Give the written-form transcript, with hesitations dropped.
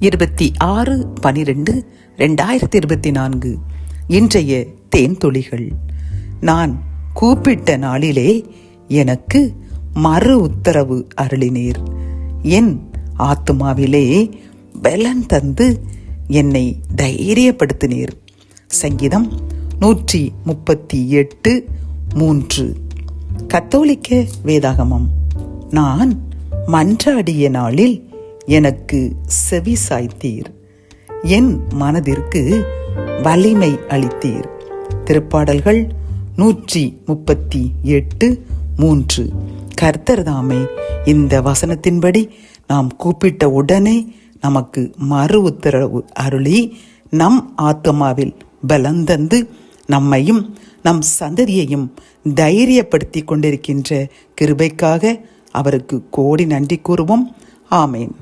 26/12/2024 இன்றைய தேன்துளிகள். நான் கூப்பிட்ட நாளிலே எனக்கு மறு உத்தரவு அருளினீர். என் ஆத்துமாவிலே பலன் தந்து என்னை தைரியப்படுத்தினீர். சங்கீதம் 138:3. கத்தோலிக்க வேதாகமம். நான் மன்றாடிய நாளில் எனக்கு செவி சாய்த்தீர். என் மனதிற்கு வலிமை அளித்தீர். திருப்பாடல்கள் 138:3. கர்த்தர் தாமே இந்த வசனத்தின்படி நாம் கூப்பிட்ட உடனே நமக்கு மறு உத்தரவு அருளி நம் ஆத்மாவில் பலந்தந்து நம்மையும் நம் சந்ததியையும் தைரியப்படுத்தி கொண்டிருக்கின்ற கிருபைக்காக அவருக்கு கோடி நன்றி கூறுவோம். ஆமேன்.